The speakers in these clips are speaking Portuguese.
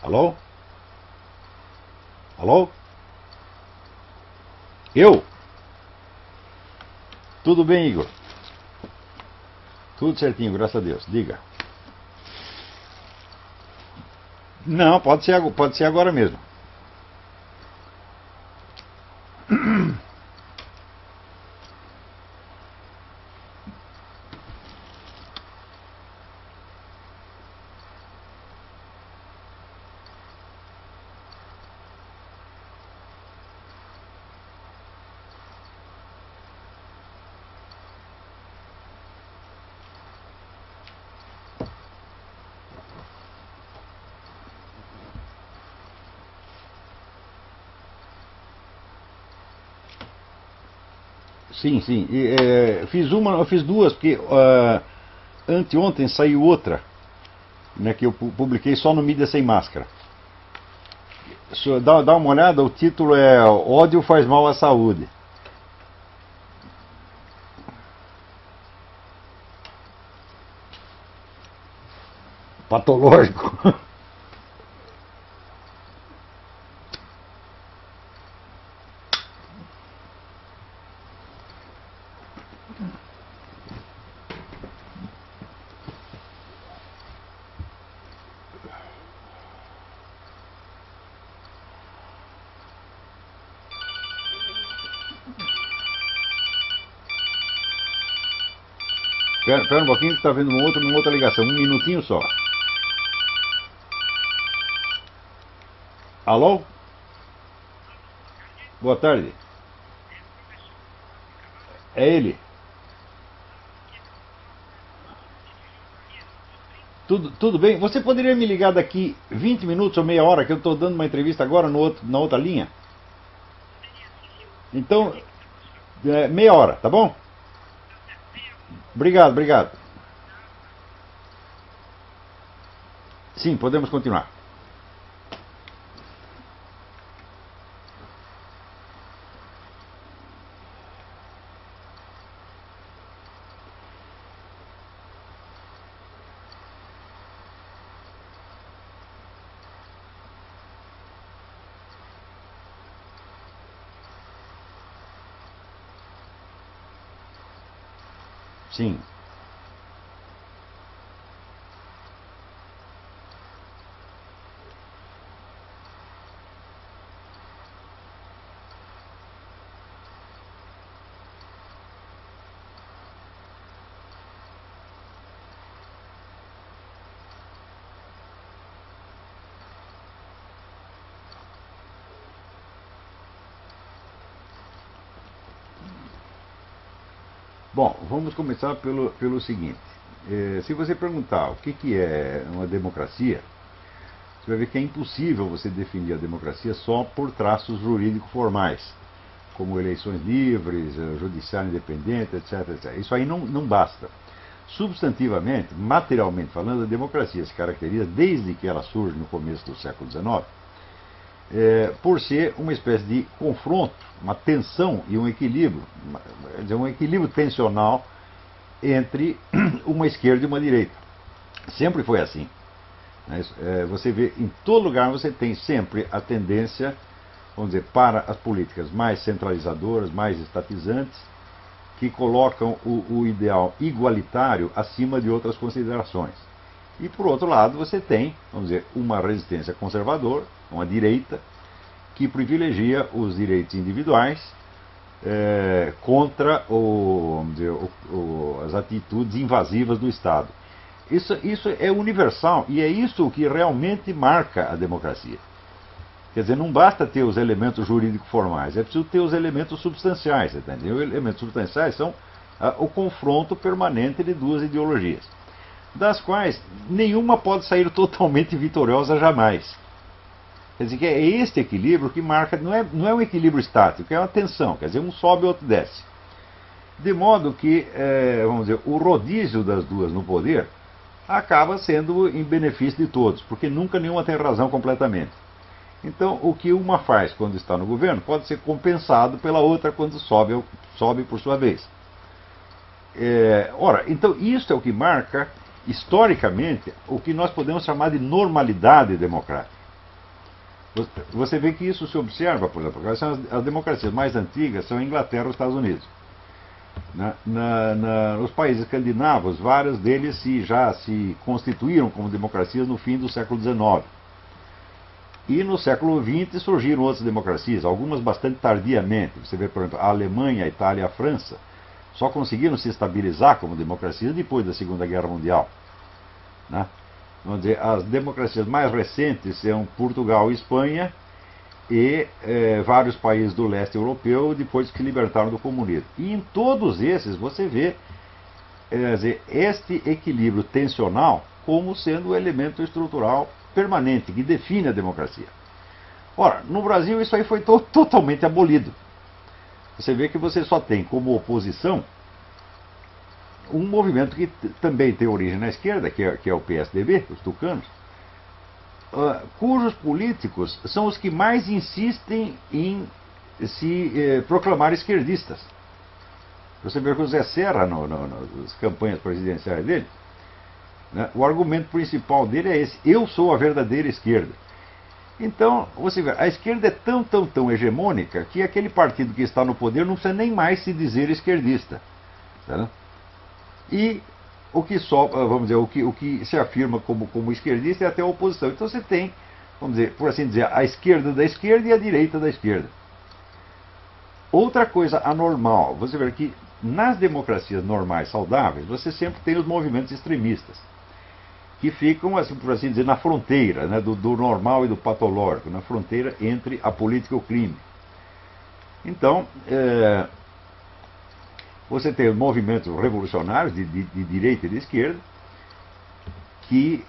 Alô? Alô? Eu? Tudo bem, Igor? Tudo certinho, graças a Deus. Diga. Não, pode ser agora mesmo. Sim, sim. Eu fiz duas, porque anteontem saiu outra, né, que eu publiquei só no Mídia Sem Máscara. Dá uma olhada, o título é Ódio faz mal à saúde. Patológico. Espera um pouquinho que está vendo uma outra ligação. Um minutinho só. Alô? Boa tarde. É ele. Tudo bem? Você poderia me ligar daqui 20 minutos ou meia hora, que eu estou dando uma entrevista agora na outra linha? Então, meia hora, tá bom? Obrigado, obrigado. Sim, podemos continuar. Sim. Bom, vamos começar pelo seguinte. Se você perguntar o que é uma democracia, você vai ver que é impossível você definir a democracia só por traços jurídicos formais, como eleições livres, judiciário independente, etc, etc. Isso aí não basta. Substantivamente, materialmente falando, a democracia se caracteriza, desde que ela surge no começo do século XIX, por ser uma espécie de confronto, uma tensão e um equilíbrio, quer dizer, um equilíbrio tensional entre uma esquerda e uma direita. Sempre foi assim. Né? Você vê, em todo lugar você tem sempre a tendência, vamos dizer, para as políticas mais centralizadoras, mais estatizantes, que colocam o ideal igualitário acima de outras considerações. E, por outro lado, você tem, vamos dizer, uma resistência conservadora, uma direita, que privilegia os direitos individuais contra vamos dizer, as atitudes invasivas do Estado. Isso é universal e é isso que realmente marca a democracia. Quer dizer, não basta ter os elementos jurídicos formais, é preciso ter os elementos substanciais. Entende? Os elementos substanciais são o confronto permanente de duas ideologias, das quais nenhuma pode sair totalmente vitoriosa jamais. Quer dizer, que é este equilíbrio que marca, não é um equilíbrio estático, é uma tensão, quer dizer, um sobe e outro desce. De modo que, vamos dizer, o rodízio das duas no poder acaba sendo em benefício de todos, porque nunca nenhuma tem razão completamente. Então, o que uma faz quando está no governo pode ser compensado pela outra quando sobe por sua vez. Ora, então isso é o que marca, historicamente, o que nós podemos chamar de normalidade democrática. Você vê que isso se observa, por exemplo, as democracias mais antigas são a Inglaterra e os Estados Unidos. Nos países escandinavos, vários deles já se constituíram como democracias no fim do século XIX. E no século XX surgiram outras democracias, algumas bastante tardiamente. Você vê, por exemplo, a Alemanha, a Itália e a França só conseguiram se estabilizar como democracias depois da Segunda Guerra Mundial. Né? Vamos dizer, as democracias mais recentes são Portugal e Espanha e vários países do leste europeu depois que se libertaram do comunismo. E em todos esses você vê este equilíbrio tensional como sendo o elemento estrutural permanente que define a democracia. Ora, no Brasil isso aí foi totalmente abolido. Você vê que você só tem como oposição um movimento que também tem origem na esquerda, que é o PSDB, os tucanos, cujos políticos são os que mais insistem em se proclamar esquerdistas. Você vê que o Zé Serra, nas campanhas presidenciais dele, né, o argumento principal dele é esse: eu sou a verdadeira esquerda. Então, você vê, a esquerda é tão hegemônica que aquele partido que está no poder não precisa nem mais se dizer esquerdista. Tá? E o que vamos dizer, o que se afirma como esquerdista é até a oposição. Então você tem, vamos dizer, por assim dizer, a esquerda da esquerda e a direita da esquerda. Outra coisa anormal, você vê que nas democracias normais, saudáveis, você sempre tem os movimentos extremistas, que ficam, assim, por assim dizer, na fronteira, né, do normal e do patológico, na fronteira entre a política e o crime. Então, você tem os movimentos revolucionários de direita e de esquerda que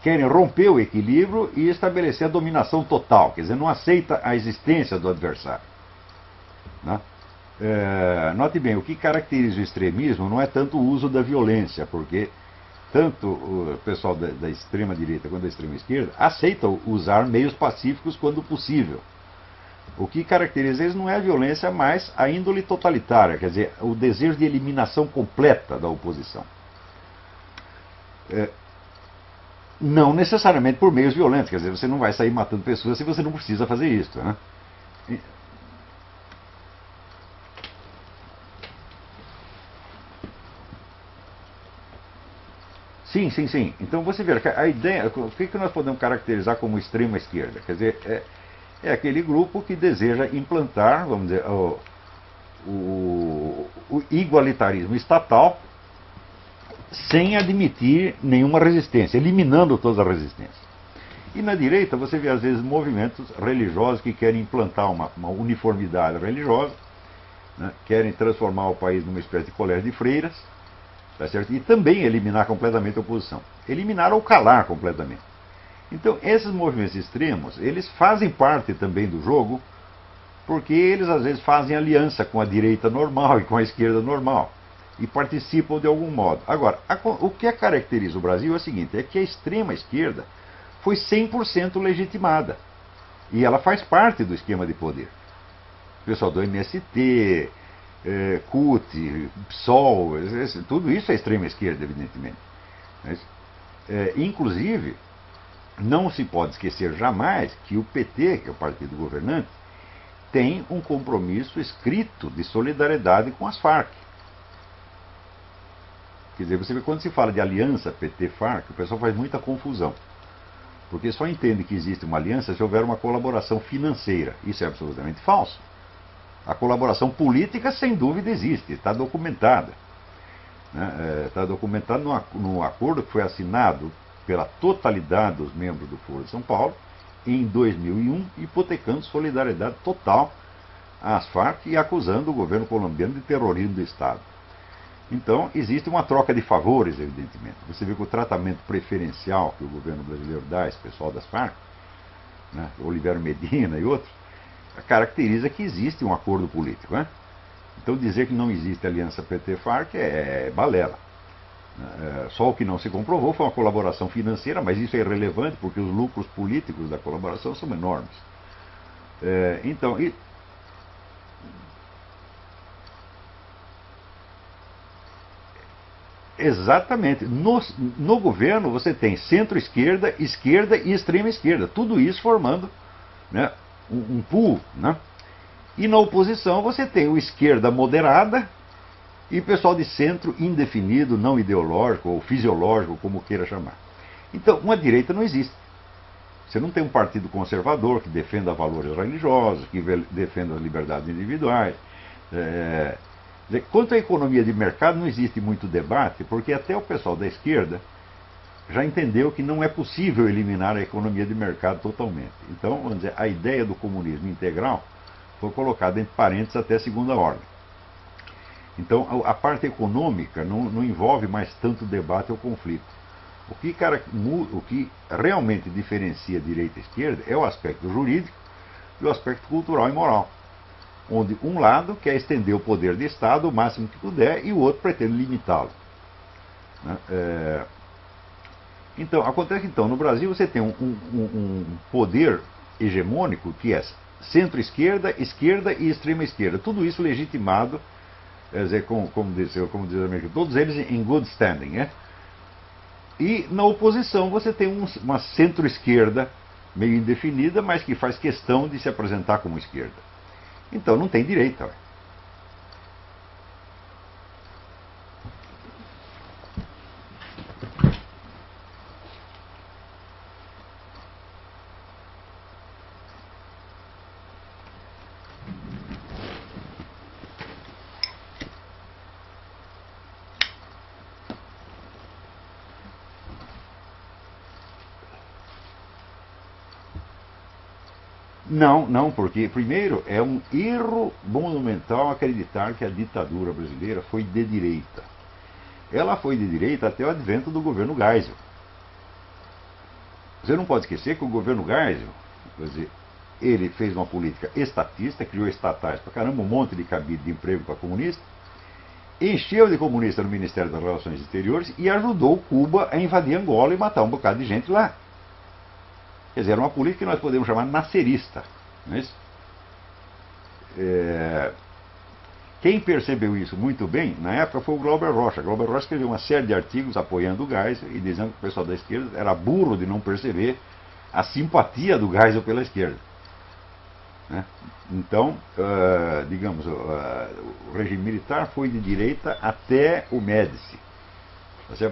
querem romper o equilíbrio e estabelecer a dominação total, quer dizer, não aceita a existência do adversário. Né? Note bem, o que caracteriza o extremismo não é tanto o uso da violência, porque tanto o pessoal da extrema direita quanto da extrema esquerda aceitam usar meios pacíficos quando possível. O que caracteriza eles não é a violência, mas a índole totalitária, quer dizer, o desejo de eliminação completa da oposição. Não necessariamente por meios violentos, quer dizer, você não vai sair matando pessoas se você não precisa fazer isso. Né? Sim. Então você vê que a ideia, o que nós podemos caracterizar como extrema esquerda? Quer dizer, é aquele grupo que deseja implantar, vamos dizer, o igualitarismo estatal sem admitir nenhuma resistência, eliminando toda a resistência. E na direita você vê às vezes movimentos religiosos que querem implantar uma uniformidade religiosa, né, querem transformar o país numa espécie de colégio de freiras, tá certo? E também eliminar completamente a oposição. Eliminar ou calar completamente. Então, esses movimentos extremos, eles fazem parte também do jogo, porque eles às vezes fazem aliança com a direita normal e com a esquerda normal, e participam de algum modo. Agora, o que caracteriza o Brasil é o seguinte, é que a extrema esquerda foi 100% legitimada, e ela faz parte do esquema de poder. O pessoal do MST, CUT, PSOL, tudo isso é extrema esquerda, evidentemente. Mas, inclusive, não se pode esquecer jamais que o PT, que é o partido governante, tem um compromisso escrito de solidariedade com as Farc. Quer dizer, você vê, quando se fala de aliança PT-Farc, o pessoal faz muita confusão. Porque só entende que existe uma aliança se houver uma colaboração financeira. Isso é absolutamente falso. A colaboração política, sem dúvida, existe, está documentada. Está documentado num acordo que foi assinado pela totalidade dos membros do Foro de São Paulo, em 2001, hipotecando solidariedade total às Farc e acusando o governo colombiano de terrorismo do Estado. Então, existe uma troca de favores, evidentemente. Você vê que o tratamento preferencial que o governo brasileiro dá a esse pessoal das Farc, né, Oliveira Medina e outros, caracteriza que existe um acordo político. Né? Então, dizer que não existe aliança PT-Farc é balela. Só o que não se comprovou foi uma colaboração financeira, mas isso é irrelevante porque os lucros políticos da colaboração são enormes. Então, Exatamente. No governo você tem centro-esquerda, esquerda e extrema-esquerda. Tudo isso formando, né, um pool. Né? E na oposição você tem o esquerda moderada e o pessoal de centro indefinido, não ideológico ou fisiológico, como queira chamar. Então, uma direita não existe. Você não tem um partido conservador que defenda valores religiosos, que defenda as liberdades individuais. Quanto à economia de mercado, não existe muito debate, porque até o pessoal da esquerda já entendeu que não é possível eliminar a economia de mercado totalmente. Então, vamos dizer, a ideia do comunismo integral foi colocada entre parênteses até a segunda ordem. Então, a parte econômica não envolve mais tanto debate ou conflito. O que realmente diferencia direita e esquerda é o aspecto jurídico e o aspecto cultural e moral, onde um lado quer estender o poder de Estado o máximo que puder e o outro pretende limitá-lo. Né? Então, acontece que então, no Brasil você tem um poder hegemônico que é centro-esquerda, esquerda e extrema-esquerda. Tudo isso legitimado, quer dizer, como diz o americano, todos eles em good standing. Né? E na oposição você tem uma centro-esquerda meio indefinida, mas que faz questão de se apresentar como esquerda. Então não tem direita. Ué. Não, porque, primeiro, é um erro monumental acreditar que a ditadura brasileira foi de direita. Ela foi de direita até o advento do governo Geisel. Você não pode esquecer que o governo Geisel, quer dizer, ele fez uma política estatista, criou estatais para caramba, um monte de cabide de emprego para comunista, encheu de comunista no Ministério das Relações Exteriores e ajudou Cuba a invadir Angola e matar um bocado de gente lá. Quer dizer, era uma política que nós podemos chamar nascerista. Não é isso? Quem percebeu isso muito bem, na época, foi o Glauber Rocha. Glauber Rocha escreveu uma série de artigos apoiando o Geisel e dizendo que o pessoal da esquerda era burro de não perceber a simpatia do Geisel pela esquerda. Né? Então, digamos, o regime militar foi de direita até o Médici.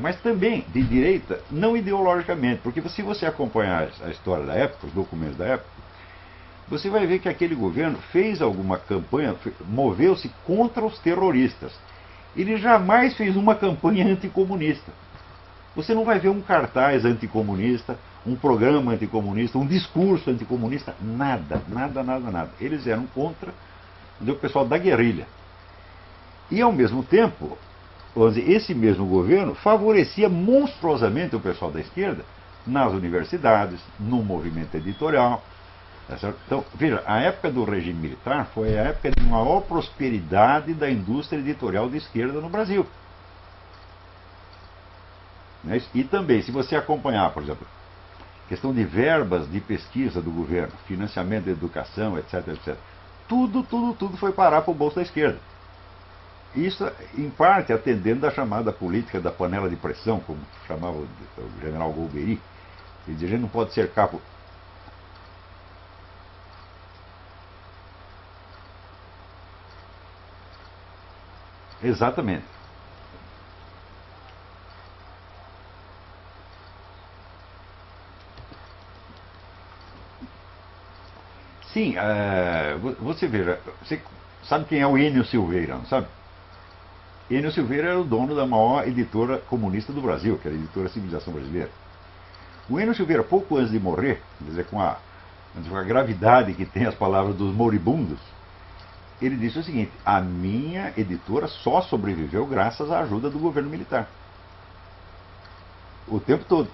Mas também de direita, não ideologicamente, porque se você acompanhar a história da época, os documentos da época, você vai ver que aquele governo fez alguma campanha, moveu-se contra os terroristas. Ele jamais fez uma campanha anticomunista. Você não vai ver um cartaz anticomunista, um programa anticomunista, um discurso anticomunista, nada. Eles eram contra o pessoal da guerrilha. E, ao mesmo tempo, esse mesmo governo favorecia monstruosamente o pessoal da esquerda nas universidades, no movimento editorial. Então, veja, a época do regime militar foi a época de maior prosperidade da indústria editorial de esquerda no Brasil. E também, se você acompanhar, por exemplo, questão de verbas de pesquisa do governo, financiamento da educação, etc. Tudo foi parar para o bolso da esquerda. Isso, em parte, atendendo à chamada política da panela de pressão, como chamava o general Golbery. Ele dizia, a gente não pode cercar por... Exatamente. Sim, você veja, você sabe quem é o Enio Silveira, não sabe? Enio Silveira era o dono da maior editora comunista do Brasil, que era a editora Civilização Brasileira. O Enio Silveira, pouco antes de morrer, quer dizer, com a gravidade que tem as palavras dos moribundos, ele disse o seguinte: a minha editora só sobreviveu graças à ajuda do governo militar. O tempo todo.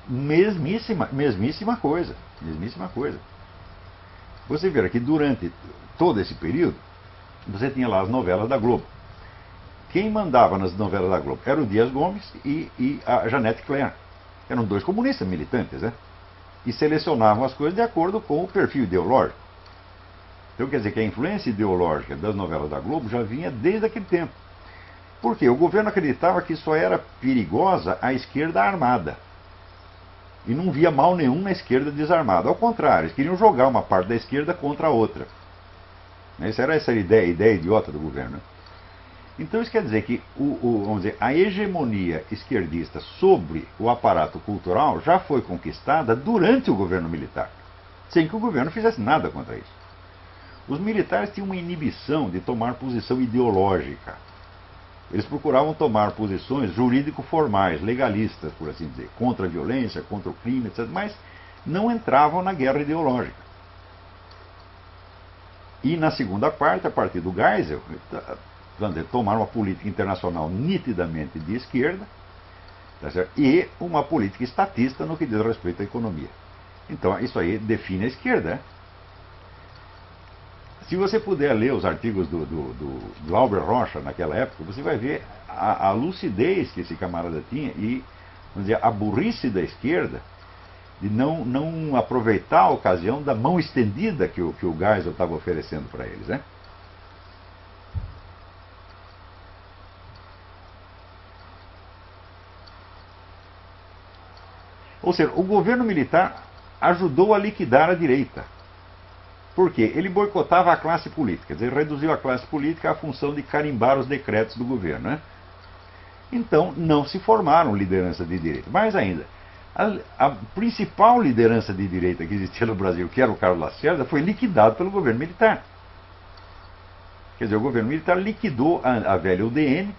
Mesmíssima coisa. Você verá que durante todo esse período, você tinha lá as novelas da Globo. Quem mandava nas novelas da Globo era o Dias Gomes e a Janete Claire. Eram dois comunistas militantes, né? E selecionavam as coisas de acordo com o perfil ideológico. Então quer dizer que a influência ideológica das novelas da Globo já vinha desde aquele tempo. Por quê? O governo acreditava que só era perigosa a esquerda armada. E não via mal nenhum na esquerda desarmada. Ao contrário, eles queriam jogar uma parte da esquerda contra a outra. Essa era a ideia idiota do governo. Então isso quer dizer que vamos dizer, a hegemonia esquerdista sobre o aparato cultural já foi conquistada durante o governo militar, sem que o governo fizesse nada contra isso. Os militares tinham uma inibição de tomar posição ideológica. Eles procuravam tomar posições jurídico-formais, legalistas, por assim dizer, contra a violência, contra o crime, etc., mas não entravam na guerra ideológica. E na segunda parte, a partir do Geisel, tomaram uma política internacional nitidamente de esquerda, tá certo? E uma política estatista no que diz respeito à economia. Então, isso aí define a esquerda. Se você puder ler os artigos do Albert Rocha naquela época, você vai ver a lucidez que esse camarada tinha e, vamos dizer, a burrice da esquerda de não aproveitar a ocasião da mão estendida que o Geisel estava oferecendo para eles, né? Ou seja, o governo militar ajudou a liquidar a direita. Por quê? Ele boicotava a classe política, quer dizer, reduziu a classe política à função de carimbar os decretos do governo, né? Então, não se formaram lideranças de direita. Mais ainda, a principal liderança de direita que existia no Brasil, que era o Carlos Lacerda, foi liquidado pelo governo militar. Quer dizer, o governo militar liquidou a velha UDN,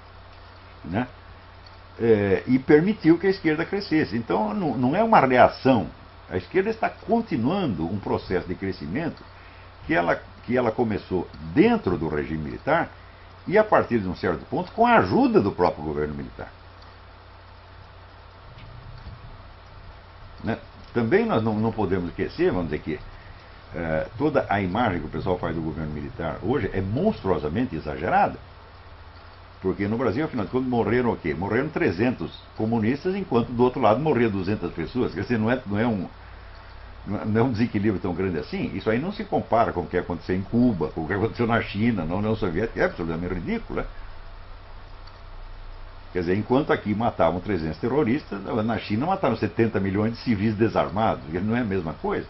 né? E permitiu que a esquerda crescesse. Então, não é uma reação. A esquerda está continuando um processo de crescimento que ela começou dentro do regime militar e, a partir de um certo ponto, com a ajuda do próprio governo militar. Né? Também nós não podemos esquecer, vamos dizer que toda a imagem que o pessoal faz do governo militar hoje é monstruosamente exagerada. Porque no Brasil, afinal de contas, morreram o quê? Morreram 300 comunistas, enquanto do outro lado morriam 200 pessoas. Quer dizer, não é um desequilíbrio tão grande assim. Isso aí não se compara com o que aconteceu em Cuba, com o que aconteceu na China, na União Soviética. É absolutamente ridículo, né? Quer dizer, enquanto aqui matavam 300 terroristas, na China mataram 70 milhões de civis desarmados. Não é a mesma coisa.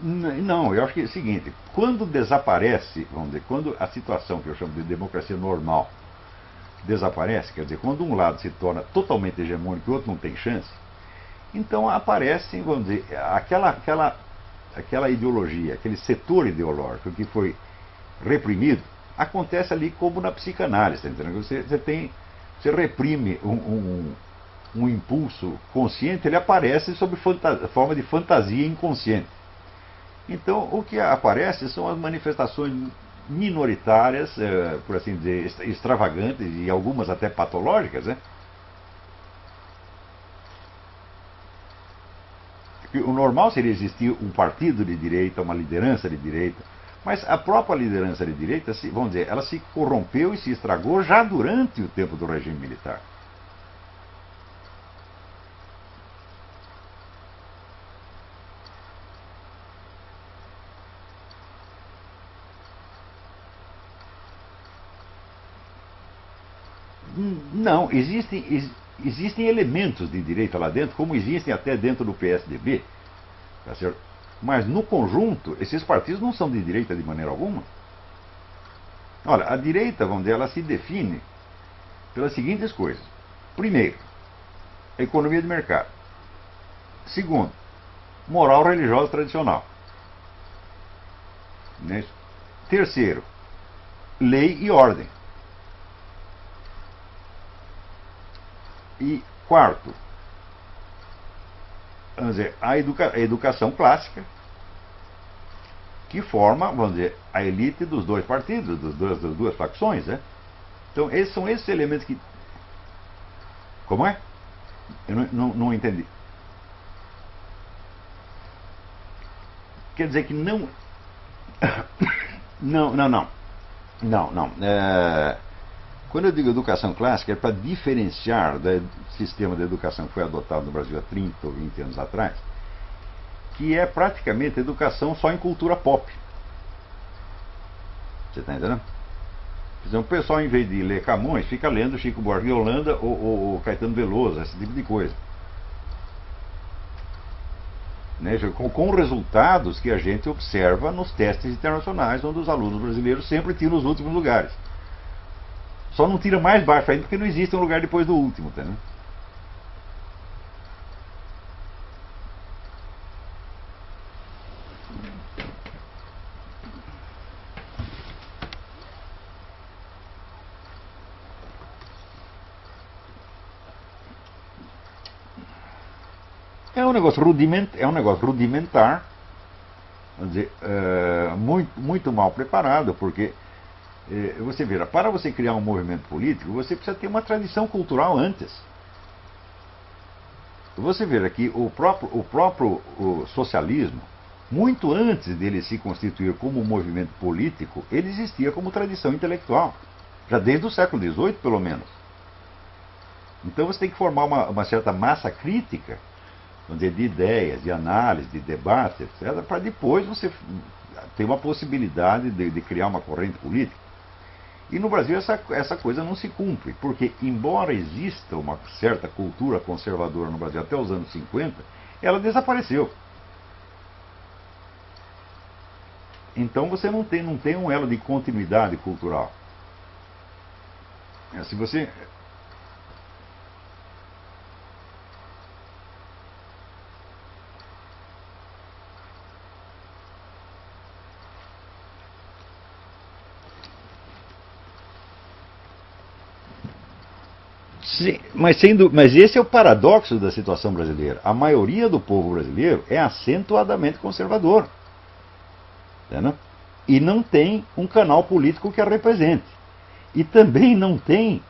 Não, eu acho que é o seguinte, quando desaparece, vamos dizer, quando a situação que eu chamo de democracia normal desaparece, quer dizer, quando um lado se torna totalmente hegemônico e o outro não tem chance, então aparece, vamos dizer, aquela ideologia, aquele setor ideológico que foi reprimido, acontece ali como na psicanálise, tá entendendo? Você reprime um impulso consciente, ele aparece sob forma de fantasia inconsciente. Então, o que aparece são as manifestações minoritárias, por assim dizer, extravagantes e algumas até patológicas, né? O normal seria existir um partido de direita, uma liderança de direita, mas a própria liderança de direita, vamos dizer, ela se corrompeu e se estragou já durante o tempo do regime militar. Não, existem elementos de direita lá dentro, como existem até dentro do PSDB, tá certo? Mas no conjunto, esses partidos não são de direita de maneira alguma. Olha, a direita, vamos dizer, ela se define pelas seguintes coisas. Primeiro, economia de mercado. Segundo, moral religiosa tradicional. Né? Terceiro, lei e ordem. E quarto, vamos dizer, a educação clássica, que forma, vamos dizer, a elite dos dois partidos, das duas facções, né? Então, são esses elementos que... Como é? Eu não entendi. Quer dizer que não... Não. Não, não. Quando eu digo educação clássica, é para diferenciar do sistema de educação que foi adotado no Brasil há 30 ou 20 anos atrás, que é praticamente educação só em cultura pop. Você está entendendo? Por exemplo, o pessoal, em vez de ler Camões, fica lendo Chico Buarque de Holanda ou Caetano Veloso, esse tipo de coisa. Né? Com resultados que a gente observa nos testes internacionais, onde os alunos brasileiros sempre tiram os últimos lugares. Só não tira mais baixo ainda porque não existe um lugar depois do último, tá, né? É um negócio rudimentar, vamos dizer, muito mal preparado, porque você veja, para você criar um movimento político, você precisa ter uma tradição cultural antes. Você veja que o próprio socialismo, muito antes dele se constituir como um movimento político, ele existia como tradição intelectual, já desde o século XVIII, pelo menos. Então você tem que formar uma certa massa crítica, vamos dizer, de ideias, de análise, de debate, etc., para depois você ter uma possibilidade de criar uma corrente política. E no Brasil essa coisa não se cumpre, porque embora exista uma certa cultura conservadora no Brasil até os anos 50, ela desapareceu. Então você não tem um elo de continuidade cultural. Se você... Sim, mas esse é o paradoxo da situação brasileira. A maioria do povo brasileiro é acentuadamente conservador. Entendeu? E não tem um canal político que a represente. E também não tem,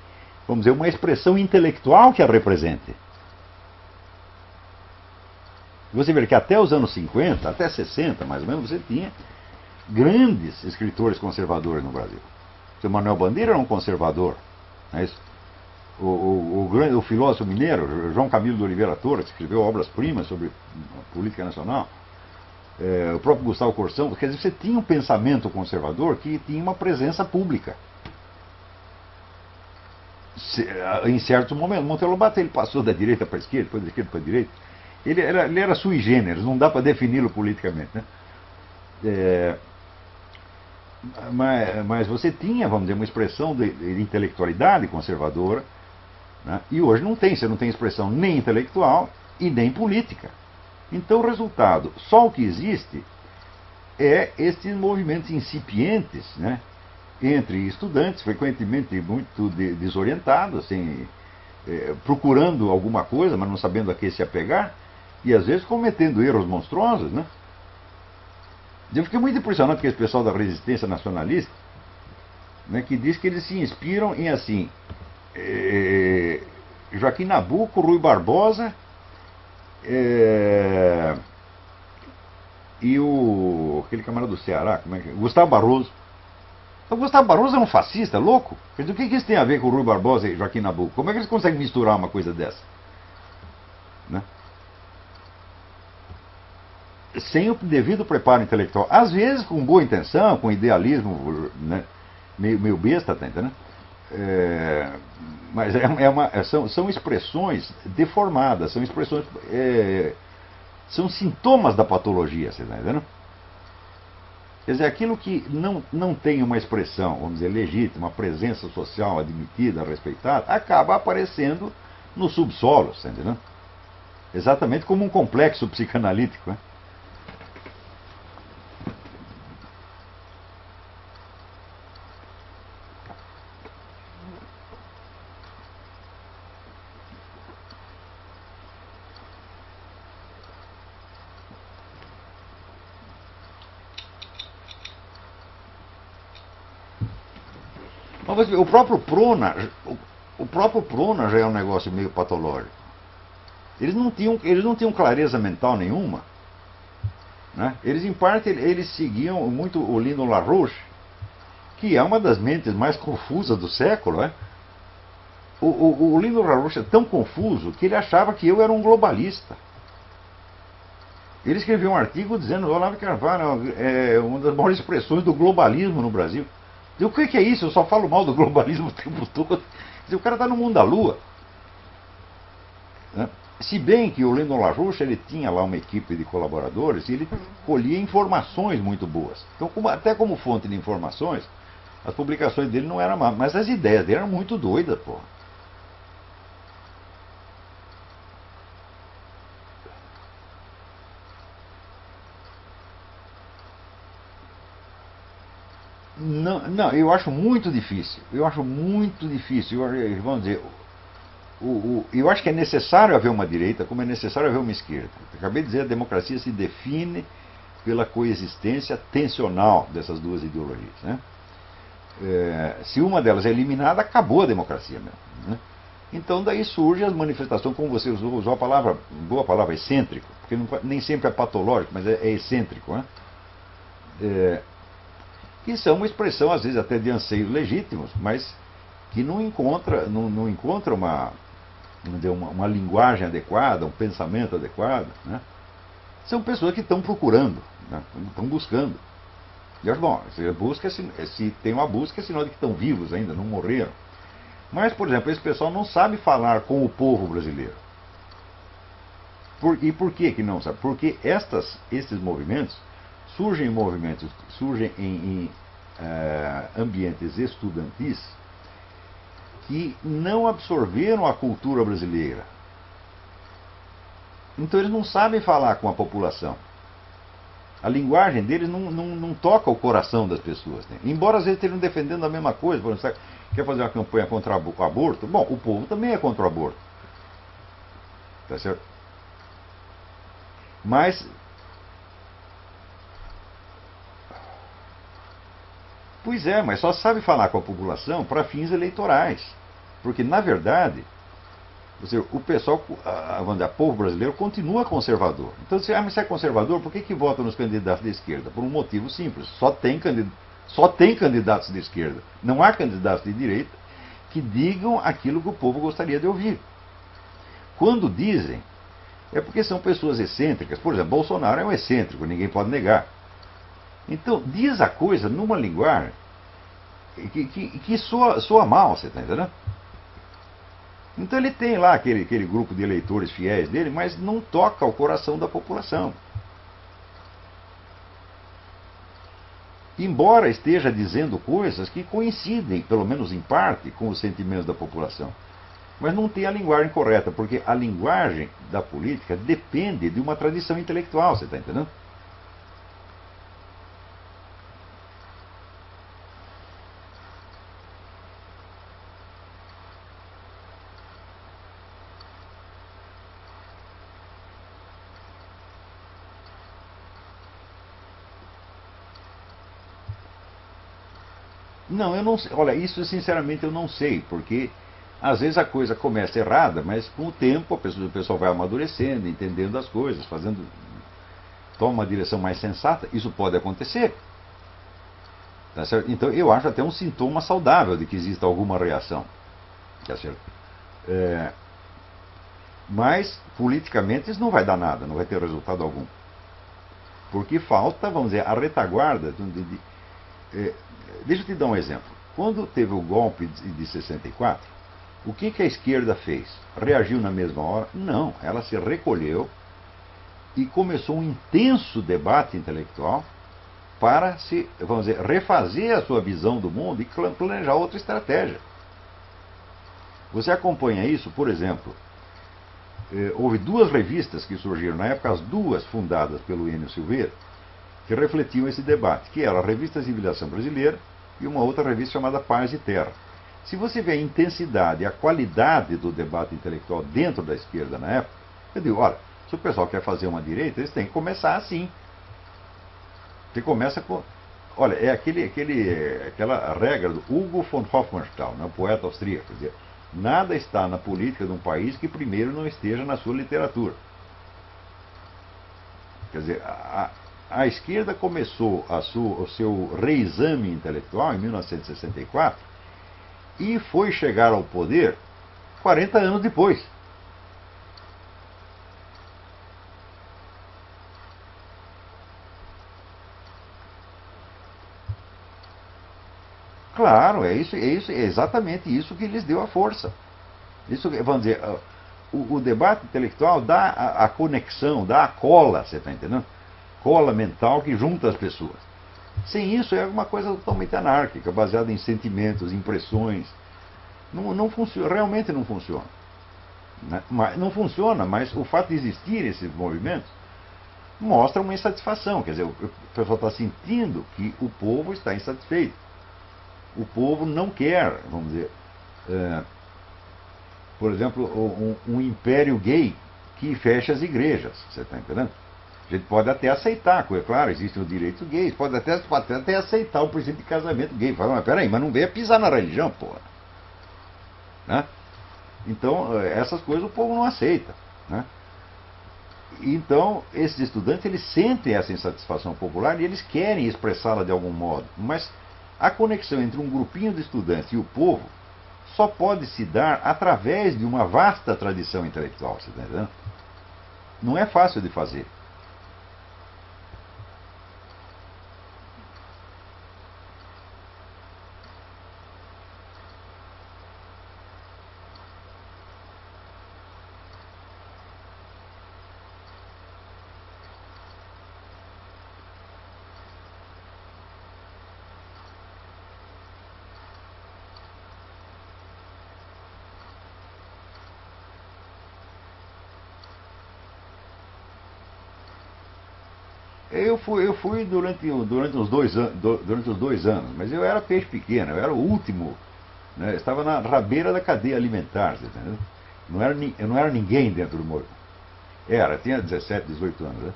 vamos dizer, uma expressão intelectual que a represente. Você vê que até os anos 50, até 60 mais ou menos, você tinha grandes escritores conservadores no Brasil. O Manuel Bandeira era um conservador, não é isso? O filósofo mineiro, João Camilo de Oliveira Torres, que escreveu obras-primas sobre a política nacional, o próprio Gustavo Corsão, quer dizer, você tinha um pensamento conservador que tinha uma presença pública. Em certos momentos, Monteiro Lobato ele passou da direita para a esquerda, depois da esquerda para a direita. Ele era sui generis, não dá para defini-lo politicamente, né? Mas você tinha, vamos dizer, uma expressão de intelectualidade conservadora, né? E hoje não tem, você não tem expressão nem intelectual e nem política. Então o resultado, só o que existe é esses movimentos incipientes, né? Entre estudantes, frequentemente muito desorientados, assim, procurando alguma coisa, mas não sabendo a que se apegar, e às vezes cometendo erros monstruosos, né? Eu fiquei muito impressionado com esse pessoal da resistência nacionalista, né, que diz que eles se inspiram em, assim, Joaquim Nabuco, Rui Barbosa e aquele camarada do Ceará, como é que é? Gustavo Barroso. O Gustavo Barroso é um fascista, louco. Quer dizer, o que isso tem a ver com Rui Barbosa e Joaquim Nabuco? Como é que eles conseguem misturar uma coisa dessa? Né? Sem o devido preparo intelectual. Às vezes com boa intenção, com idealismo, né, meio besta, tá entendendo? Mas são expressões deformadas, são expressões... são sintomas da patologia, você está entendendo? Quer dizer, aquilo que não tem uma expressão, vamos dizer, legítima, uma presença social admitida, respeitada, acaba aparecendo no subsolo, você está entendendo? Exatamente como um complexo psicanalítico, né? O próprio Prona já é um negócio meio patológico. Eles não tinham clareza mental nenhuma, né? Eles, em parte, eles seguiam muito o Lino LaRouche, que é uma das mentes mais confusas do século, né? O Lino LaRouche é tão confuso que ele achava que eu era um globalista. Ele escreveu um artigo dizendo que o Olavo de Carvalho é uma das maiores expressões do globalismo no Brasil. E o que é isso? Eu só falo mal do globalismo o tempo todo. O cara está no mundo da lua. Né? Se bem que o Lino LaRouche ele tinha lá uma equipe de colaboradores e ele colhia informações muito boas. Então, até como fonte de informações, as publicações dele não eram más, mas as ideias dele eram muito doidas, pô. Não, não, eu acho muito difícil. Eu acho muito difícil. Vamos dizer, eu acho que é necessário haver uma direita, como é necessário haver uma esquerda. Eu acabei de dizer, a democracia se define pela coexistência tensional dessas duas ideologias. Né? Se uma delas é eliminada, acabou a democracia mesmo. Né? Então daí surgem as manifestações, como você usou a palavra, boa palavra, excêntrico, porque nem sempre é patológico, mas é excêntrico. Né? Que são uma expressão, às vezes, até de anseios legítimos, mas que não encontra uma linguagem adequada, um pensamento adequado. Né? São pessoas que estão procurando, né? Estão buscando. E eu acho, bom, se tem uma busca, é sinal de que estão vivos ainda, não morreram. Mas, por exemplo, esse pessoal não sabe falar com o povo brasileiro. E por que não sabe? Porque esses movimentos surgem em ambientes estudantis que não absorveram a cultura brasileira. Então eles não sabem falar com a população. A linguagem deles não toca o coração das pessoas. Né? Embora às vezes estejam defendendo a mesma coisa. Por exemplo, quer fazer uma campanha contra o aborto? Bom, o povo também é contra o aborto. Tá certo? Mas pois é, mas só sabe falar com a população para fins eleitorais. Porque, na verdade, o pessoal, vamos dizer, o povo brasileiro continua conservador. Então, mas se é conservador, por que vota nos candidatos de esquerda? Por um motivo simples. Só tem candidatos de esquerda. Não há candidatos de direita que digam aquilo que o povo gostaria de ouvir. Quando dizem, é porque são pessoas excêntricas. Por exemplo, Bolsonaro é um excêntrico, ninguém pode negar. Então, diz a coisa numa linguagem que soa mal, você está entendendo? Então ele tem lá aquele grupo de eleitores fiéis dele, mas não toca o coração da população. Embora esteja dizendo coisas que coincidem, pelo menos em parte, com os sentimentos da população. Mas não tem a linguagem correta, porque a linguagem da política depende de uma tradição intelectual, você está entendendo? Não, eu não sei. Olha, isso sinceramente eu não sei, porque às vezes a coisa começa errada, mas com o tempo o pessoal vai amadurecendo, entendendo as coisas, toma uma direção mais sensata. Isso pode acontecer. Tá certo? Então eu acho até um sintoma saudável de que exista alguma reação. Tá certo? Mas politicamente isso não vai dar nada, não vai ter resultado algum. Porque falta, vamos dizer, a retaguarda deixa eu te dar um exemplo. Quando teve o golpe de 64, o que a esquerda fez? Reagiu na mesma hora? Não, ela se recolheu e começou um intenso debate intelectual para vamos dizer, refazer a sua visão do mundo e planejar outra estratégia. Você acompanha isso, por exemplo, houve duas revistas que surgiram na época, as duas fundadas pelo Enio Silveira, que refletiam esse debate, que era a Revista Civilização Brasileira e uma outra revista chamada Paz e Terra. Se você vê a intensidade e a qualidade do debate intelectual dentro da esquerda na época, eu digo, olha, se o pessoal quer fazer uma direita, eles têm que começar assim. Você começa com... Olha, é aquela regra do Hugo von Hofmannsthal, né, o poeta austríaco, quer dizer, nada está na política de um país que primeiro não esteja na sua literatura. Quer dizer, a esquerda começou o seu reexame intelectual em 1964 e foi chegar ao poder 40 anos depois. Claro, é exatamente isso que lhes deu a força. Isso, vamos dizer, o debate intelectual dá a conexão, dá a cola, você está entendendo? Cola mental que junta as pessoas. Sem isso é alguma coisa totalmente anárquica, baseada em sentimentos, impressões. Não funciona, realmente não funciona. Né? Não funciona, mas o fato de existir esses movimentos mostra uma insatisfação. Quer dizer, o pessoal está sentindo que o povo está insatisfeito. O povo não quer, vamos dizer, por exemplo, um império gay que fecha as igrejas. Você está entendendo? A gente pode até aceitar, claro, existem os direitos gays, pode até aceitar o princípio de casamento gay. Fala, mas peraí, mas não venha pisar na religião, porra. Né? Então, essas coisas o povo não aceita. Né? Então, esses estudantes, eles sentem essa insatisfação popular e eles querem expressá-la de algum modo. Mas a conexão entre um grupinho de estudantes e o povo só pode se dar através de uma vasta tradição intelectual, você está entendendo? Não é fácil de fazer. Eu fui durante os 2 anos, mas eu era peixe pequeno, eu era o último, né? Eu estava na rabeira da cadeia alimentar, você entendeu? Eu não era ninguém dentro do movimento. Tinha 17, 18 anos. Né?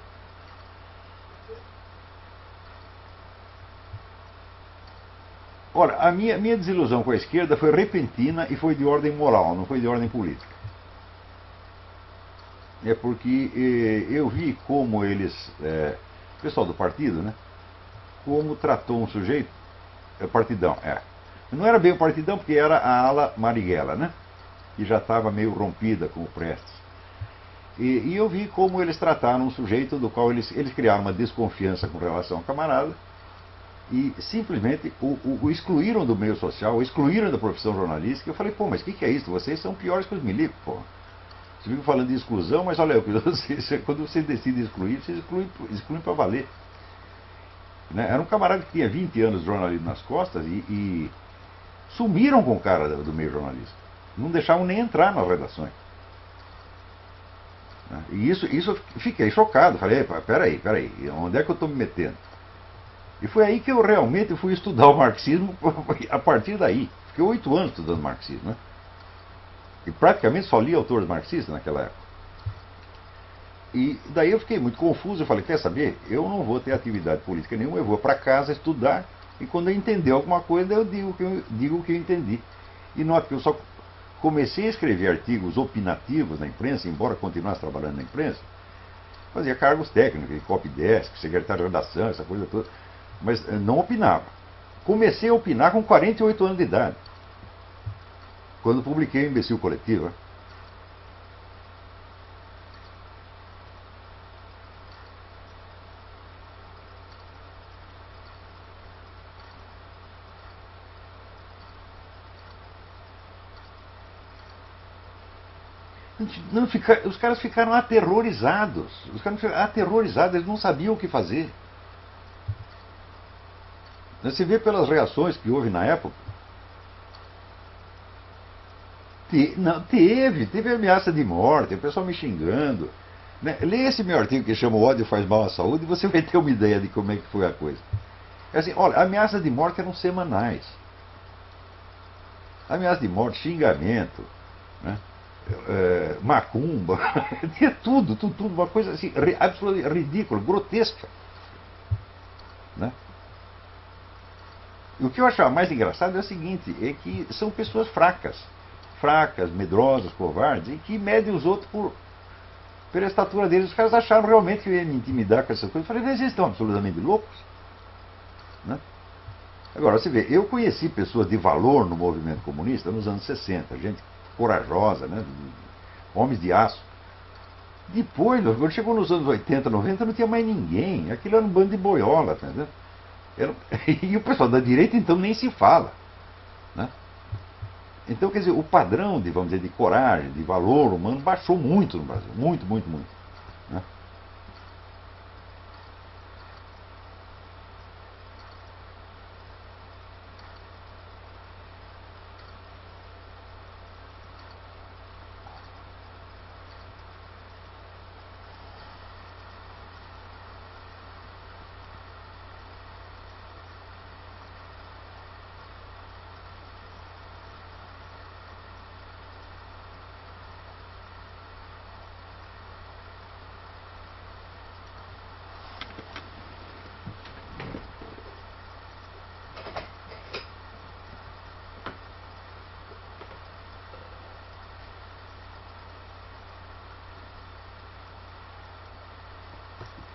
Ora, a minha desilusão com a esquerda foi repentina e foi de ordem moral, não foi de ordem política. É porque eu vi como eles... o pessoal do partido, né? Como tratou um sujeito, partidão, Não era bem o partidão, porque era a ala Marighella, né? Que já estava meio rompida com o Prestes. E eu vi como eles trataram um sujeito do qual eles criaram uma desconfiança com relação ao camarada e simplesmente o excluíram do meio social, o excluíram da profissão jornalística. Eu falei, pô, mas o que é isso? Vocês são piores que os milicos, pô. Vocês ficam falando de exclusão, mas olha, quando vocês decidem excluir, vocês excluem para valer. Né? Era um camarada que tinha 20 anos de jornalismo nas costas e sumiram com o cara do meio jornalista. Não deixavam nem entrar nas redações. Né? E isso eu fiquei chocado. Falei, peraí, onde é que eu estou me metendo? E foi aí que eu realmente fui estudar o marxismo a partir daí. Fiquei 8 anos estudando marxismo, né? E praticamente só li autores marxistas naquela época. E daí eu fiquei muito confuso. Eu falei, quer saber? Eu não vou ter atividade política nenhuma, eu vou para casa estudar e quando eu entender alguma coisa eu digo o que eu entendi. E note que eu só comecei a escrever artigos opinativos na imprensa, embora continuasse trabalhando na imprensa, fazia cargos técnicos, copydesk, secretário de redação, essa coisa toda, mas não opinava. Comecei a opinar com 48 anos de idade, quando publiquei o Imbecil Coletivo. Os caras ficaram aterrorizados. Eles não sabiam o que fazer. Você vê pelas reações que houve na época. Teve ameaça de morte, o pessoal me xingando. Né? Lê esse meu artigo que chama O Ódio Faz Mal à Saúde e você vai ter uma ideia de como é que foi a coisa. É assim, olha, ameaças de morte eram semanais. Ameaça de morte, xingamento, né? Macumba, tinha tudo, uma coisa assim, absolutamente ridícula, grotesca. Né? E o que eu achava mais engraçado é o seguinte, é que são pessoas fracas, medrosas, covardes, e que medem os outros pela estatura deles, os caras acharam realmente que eu ia me intimidar com essas coisas. Eu falei, mas eles estão absolutamente loucos. Né? Agora, você vê, eu conheci pessoas de valor no movimento comunista nos anos 60, gente corajosa, né? Homens de aço. Depois, quando chegou nos anos 80, 90, não tinha mais ninguém. Aquilo era um bando de boiola, tá entendendo? E o pessoal da direita, então, nem se fala. Né? Então, quer dizer, o padrão de, vamos dizer, de coragem, de valor humano, baixou muito no Brasil. Muito, muito, muito. Né?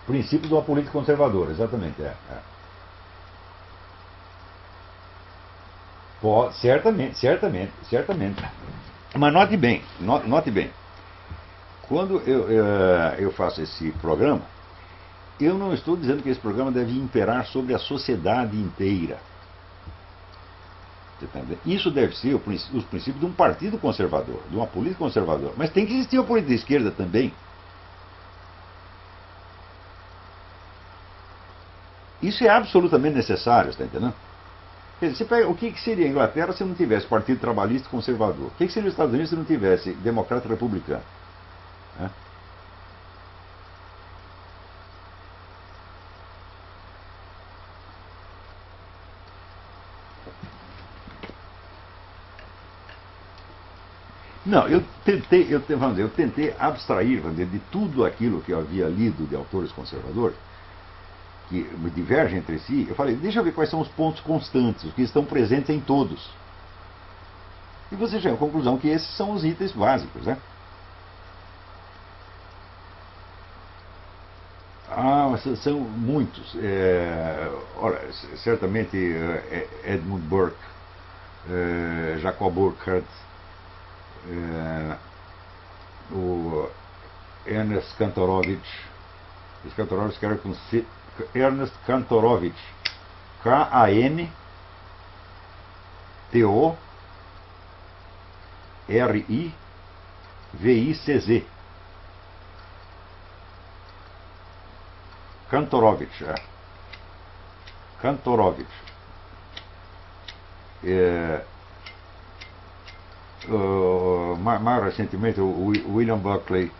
Princípios de uma política conservadora, exatamente. Pode, certamente, certamente, certamente. Mas note bem, note bem. Quando eu faço esse programa, eu não estou dizendo que esse programa deve imperar sobre a sociedade inteira. Isso deve ser os princípios de um partido conservador, de uma política conservadora. Mas tem que existir uma política de esquerda também. Isso é absolutamente necessário, está entendendo? Você pega, o que seria a Inglaterra se não tivesse Partido Trabalhista e Conservador? O que seria os Estados Unidos se não tivesse Democrata e Republicano? Né? Não, eu tentei abstrair, vamos dizer, de tudo aquilo que eu havia lido de autores conservadores, que divergem entre si. Eu falei, deixa eu ver quais são os pontos constantes, os que estão presentes em todos. E você chega à conclusão que esses são os itens básicos, né? São muitos. Olha, certamente Edmund Burke, Jacob Burckhardt, o Ernest Kantorowicz. Esse Kantorowicz que era com C, Ernest Kantorowicz, K-A-N-T-O-R-I-V-I-C-Z. Kantorowicz, Kantorowicz. Mais recentemente o William Buckley,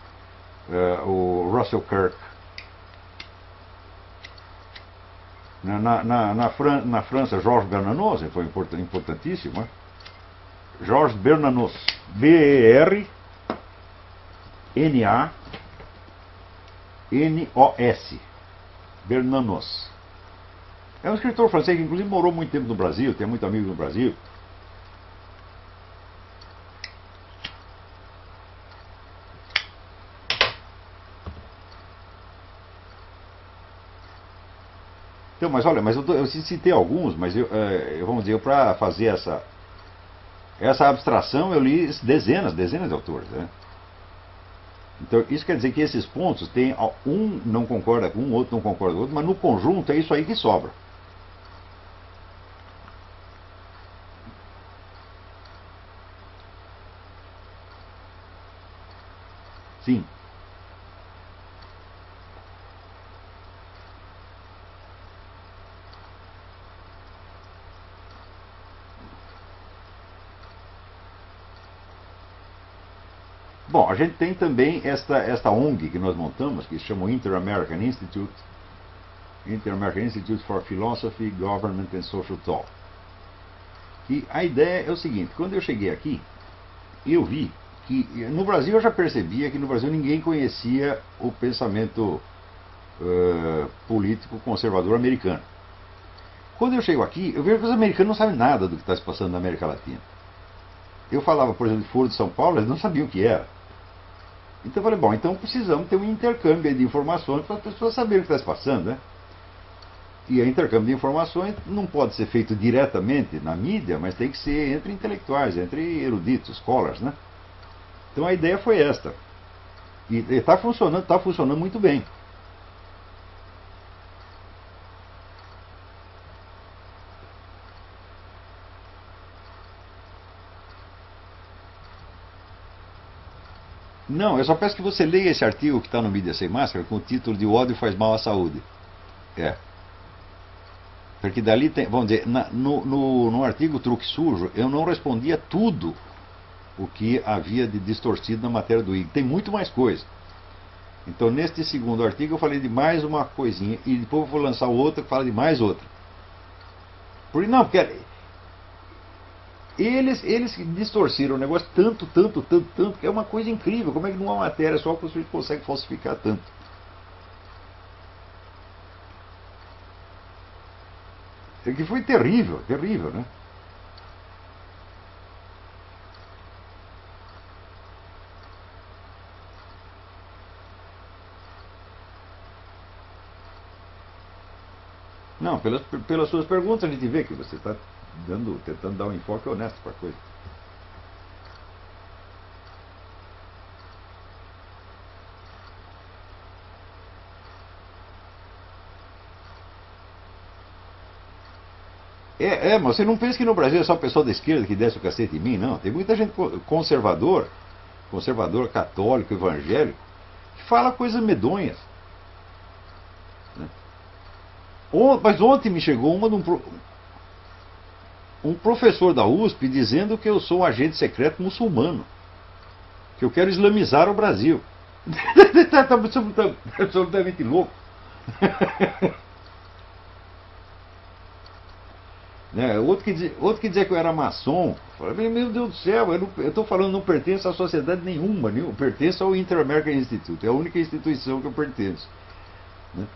o Russell Kirk. Na França, Georges Bernanos foi importantíssimo. Né? Georges Bernanos, B-E-R-N-A-N-O-S, Bernanos. É um escritor francês que inclusive morou muito tempo no Brasil, tem muito amigo no Brasil. Então, mas olha, eu citei alguns, mas vamos dizer, para fazer essa abstração eu li dezenas de autores. Né? Então, isso quer dizer que esses pontos tem um não concorda com um, outro não concorda com o outro, mas no conjunto é isso aí que sobra. Sim. Bom, a gente tem também esta ONG que nós montamos, que se chama Inter-American Institute for Philosophy, Government and Social Thought. E a ideia é o seguinte, quando eu cheguei aqui, eu vi que no Brasil eu já percebia que no Brasil ninguém conhecia o pensamento político conservador americano. Quando eu chego aqui, eu vejo que os americanos não sabem nada do que está se passando na América Latina. Eu falava, por exemplo, de Foro de São Paulo, eles não sabiam o que era. Então eu falei, bom, então precisamos ter um intercâmbio de informações para as pessoas saberem o que está se passando, né? E o intercâmbio de informações não pode ser feito diretamente na mídia, mas tem que ser entre intelectuais, entre eruditos, scholars, né? Então a ideia foi esta. E está funcionando muito bem. Não, eu só peço que você leia esse artigo que está no Mídia Sem Máscara com o título de O ódio faz mal à saúde. É. Porque dali tem, vamos dizer, no artigo Truque Sujo, eu não respondia tudo o que havia de distorcido na matéria do IG. Tem muito mais coisa. Então, neste segundo artigo, eu falei de mais uma coisinha, e depois eu vou lançar outra que fala de mais outra. Porque eles distorceram o negócio tanto, que é uma coisa incrível. Como é que numa matéria só você consegue falsificar tanto? É que foi terrível, né? Não, pelas suas perguntas a gente vê que você está tentando dar um enfoque honesto para a coisa. Mas você não pensa que no Brasil é só pessoal da esquerda que desce o cacete em mim, não. Tem muita gente conservador católico, evangélico, que fala coisas medonhas. Né? Mas ontem me chegou uma de um professor da USP dizendo que eu sou um agente secreto muçulmano, que eu quero islamizar o Brasil. Está absolutamente louco. Né? Outro que dizia que eu era maçom. Falei, meu Deus do céu, eu estou falando, não pertenço a sociedade nenhuma, eu pertenço ao Inter-American Institute, é a única instituição que eu pertenço. Né?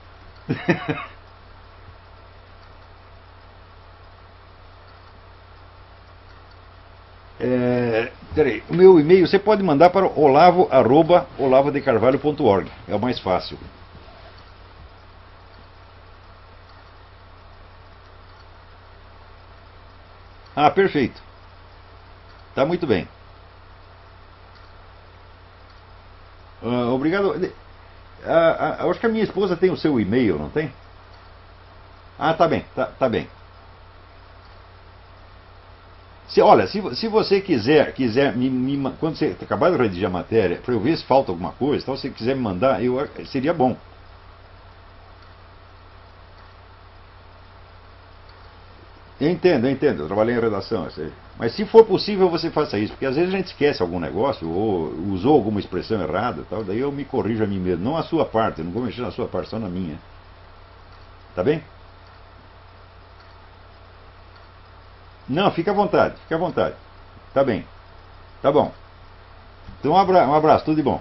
Peraí, o meu e-mail você pode mandar para olavo@olavodecarvalho.org, é o mais fácil. Ah, perfeito. Tá muito bem. Obrigado. Acho que a minha esposa tem o seu e-mail, não tem? Ah, tá bem, tá bem. Olha, se você quiser quando você acabar de redigir a matéria, para eu ver se falta alguma coisa, então, se você quiser me mandar, seria bom. Eu entendo, eu trabalhei em redação. Mas se for possível, você faça isso, porque às vezes a gente esquece algum negócio, ou usou alguma expressão errada, tal, daí eu me corrijo a mim mesmo. Não a sua parte, eu não vou mexer na sua parte, só na minha. Tá bem? Não, fica à vontade, fica à vontade. Tá bem. Tá bom. Então um abraço, tudo de bom.